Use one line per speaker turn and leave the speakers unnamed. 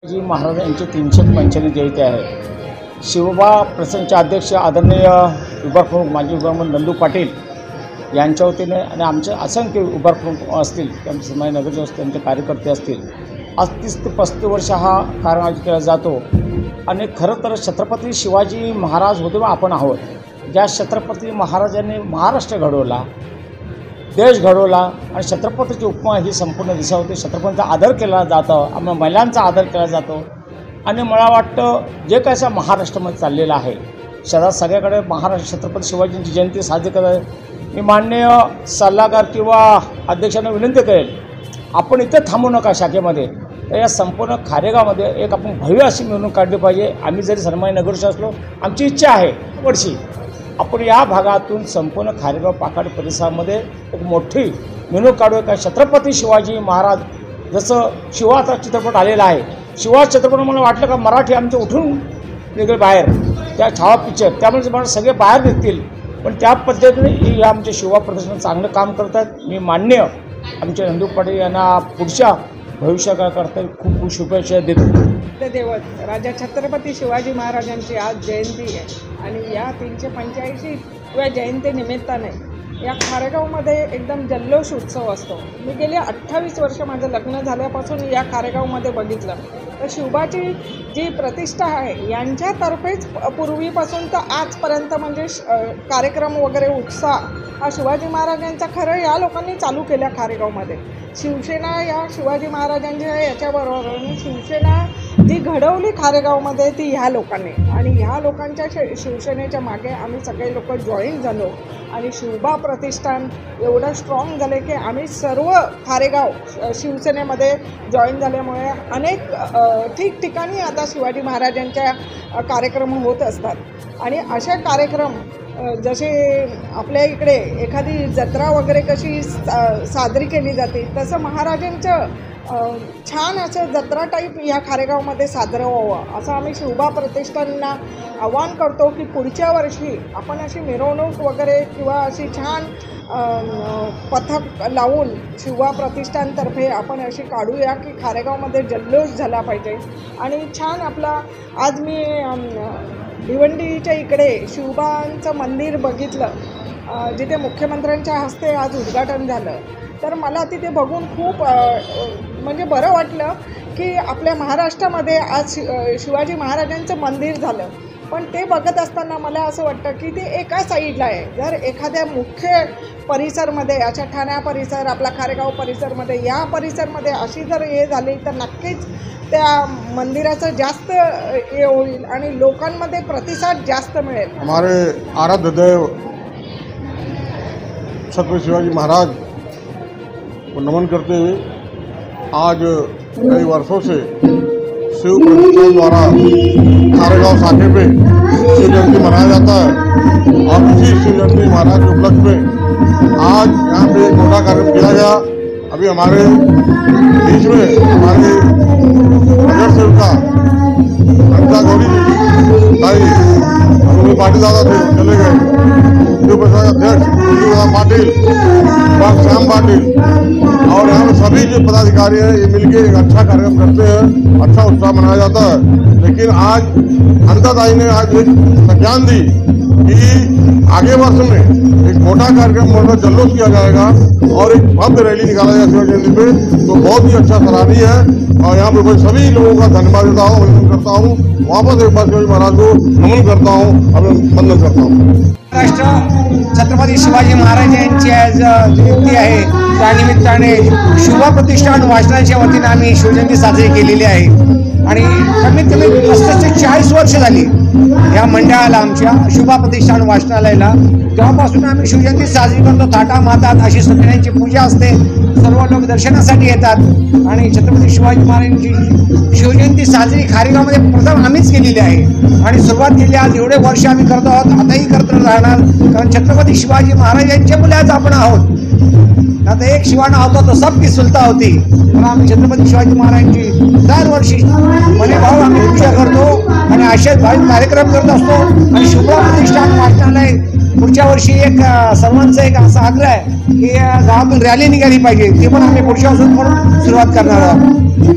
जी महाराज यांची 395 जयंती आहे। शिवबा प्रसंगचे अध्यक्ष आदरणीय विभाग प्रमुख माजी विभाग प्रमुख नंदू पाटील यांच्या वतीने आणि आमचे असंख्य विभाग प्रमुख असतील, त्यांचे संभाजीनगरचे असतील, त्यांचे कार्यकर्ते असतील, आज 30 ते 35 वर्ष हा कार्यक्रम आयोजित केला जातो। आणि खरं तर छत्रपती शिवाजी महाराज होते व आपण आहोत। ज्या छत्रपती महाराजांनी महाराष्ट्र घडवला, देश घडवला आणि छत्रपतीची उपमा ही संपूर्ण दिशा होती। छत्रपतींचा आदर केला जातो, आम्हा महिलांचा आदर केला जातो आणि मला वाटतं जे काय असं महाराष्ट्रामध्ये चाललेलं आहे, शहरात सगळ्याकडे महाराष्ट्र छत्रपती शिवाजींची जयंती साजरी करत, मी माननीय सल्लागार किंवा अध्यक्षांना विनंती करेल, आपण इथे थांबू नका शाखेमध्ये, तर या संपूर्ण खारेगावमध्ये एक आपण भव्य अशी मिरवणूक काढली पाहिजे। आम्ही जरी संभाजीनगरचे असलो, आमची इच्छा आहे वर्षी आपण या भागातून संपूर्ण खारेगाव पाकाड परिसरामध्ये एक मोठी मिरवणूक काढूया। का छत्रपती शिवाजी महाराज, जसं शिवाचा चित्रपट आलेला आहे, शिवा चित्रपट मला वाटलं का मराठी आमचे उठून निघेल बाहेर, त्या छावा पिक्चर, त्यामुळे मला सगळे बाहेर निघतील। पण त्या पद्धतीने हे आमचे शिवा प्रदर्शन चांगलं काम करतात। मी मान्य आमचे नंदू पाटील यांना पुढच्या भविष्याकरता खूप खूप शुभेच्छा देतो।
देवत राजा छत्रपती शिवाजी महाराजांची आज जयंती आहे आणि या 385व्या जयंतीनिमित्ताने या खारेगावमध्ये एकदम जल्लोष उत्सव असतो। मी गेली 28 वर्ष माझं लग्न झाल्यापासून या खारेगावमध्ये बघितलं तर शिवबाची जी प्रतिष्ठा आहे यांच्यातर्फेच पूर्वीपासून तर आजपर्यंत म्हणजे कार्यक्रम वगैरे उत्साह हा शिवाजी महाराजांचा खरं या लोकांनी चालू केल्या खारेगावमध्ये। शिवसेना या शिवाजी महाराजांच्या याच्याबरोबर शिवसेना जी घडवली खारेगावमध्ये ती ह्या लोकांनी, आणि ह्या लोकांच्या शिवसेनेच्या मागे आम्ही सगळे लोक जॉईन झालो आणि शिवबा प्रतिष्ठान एवढं स्ट्रॉंग झाले की आम्ही सर्व खारेगाव शिवसेनेमध्ये जॉईन झाल्यामुळे अनेक ठिकठिकाणी आता शिवाजी महाराजांच्या कार्यक्रम होत असतात। आणि अशा कार्यक्रम जसे आपल्या इकडे एखादी जत्रा वगैरे कशी साजरी केली जाते, तसं महाराजांचं छान असं जत्रा टाईप ह्या खारेगावमध्ये साजरं व्हावं असं आम्ही शिवबा प्रतिष्ठानना आवाहन करतो की पुढच्या वर्षी आपण अशी मिरवणूक वगैरे किंवा अशी छान पथक लावून शिवबा प्रतिष्ठानतर्फे आपण अशी काढूया की खारेगावमध्ये जल्लोष झाला पाहिजे। आणि छान आपला आज मी भिवंडीच्या इकडे शिवबांचं मंदिर बघितलं, जिथे मुख्यमंत्र्यांच्या हस्ते आज उद्घाटन झालं, तर मला तिथे बघून खूप म्हणजे बरं वाटलं की आपल्या महाराष्ट्रामध्ये आज शिवाजी महाराजांचं मंदिर झालं। पण ते बघत असताना मला असं वाटतं की ते एका साईडला आहे। जर एखाद्या मुख्य परिसरमध्ये, अशा ठाणा परिसर, आपला खारेगाव परिसरमध्ये, या परिसरमध्ये अशी जर हे झाली तर नक्कीच त्या मंदिराचं जास्त हे होईल आणि लोकांमध्ये प्रतिसाद जास्त मिळेल।
हमारे आराध्य देव छत्रपति शिवाजी महाराज को नमन करते हुए आज कई वर्षों से शिव प्रतिष्ठान द्वारा खारेगांव शाखे पे शिव जयंती मनाया जाता है और इसी शिव जयंती महाराज के उपलक्ष्य में आज यहाँ पे एक मोटा कार्यक्रम किया गया। अभी हमारे बीच में हमारे नगर सेविका अनिता गौरी भाई नंदू पाटिल दादा थे, चले गए, शिव प्रसाद अध्यक्ष पाटिल, श्याम पाटिल और यहाँ पे सभी जो पदाधिकारी हैं ये मिलके एक अच्छा कार्यक्रम करते हैं, अच्छा उत्साह मनाया जाता है। लेकिन आज अनितादाई ने आज एक संज्ञान दी कि आगे वर्ष में एक मोटा कार्यक्रम, मोटा जल्लोष किया जाएगा और एक भव्य रैली निकाला जाएगा शिव जयंती पे, तो बहुत ही अच्छा सराहनीय है। और यहाँ पे सभी लोगों का धन्यवाद देता हूँ, अभिनंदन करता हूँ, वापस एक बार शिवाजी महाराज को नमन करता हूँ, अभिनंदन करता हूँ।
महाराष्ट्र छत्रपती शिवाजी महाराज यांची आज जयंती आहे, त्यानिमित्ताने शिवबा प्रतिष्ठान वाचनाच्या वतीने आम्ही शिवजयंती साजरी केलेली आहे। आणि कमीत कमी 35 ते 40 वर्ष झाली या मंडळाला, आमच्या शिवबा प्रतिष्ठान वाचनालयाला, तेव्हापासून आम्ही शिवजयंती साजरी करतो। थाटा मातात अशी सगळ्यांची पूजा असते, सर्व लोक दर्शनासाठी येतात आणि छत्रपती शिवाजी महाराजांची शिवजयंती साजरी खारेगावमध्ये प्रथम आम्हीच केलेली आहे आणि सुरुवात केली। आज एवढे वर्ष आम्ही करतो आहोत, आताही करत राहणार, कारण छत्रपती शिवाजी महाराजांचे मुले आज आपण आहोत। आता एक शिवाना होता तो सबकी सुलता होती, पण आम्ही छत्रपती शिवाजी महाराजांची दरवर्षी मने भाव आम्ही पूजा करतो आणि असेच भाविक कार्यक्रम करत असतो। आणि शिवबा प्रतिष्ठान वाचनालय पुढच्या वर्षी एक सर्वांचा एक असा आग्रह आहे की गावातून रॅली निघाली पाहिजे, ते पण आम्ही पुढच्या वर्षी सुरुवात करणार आहोत।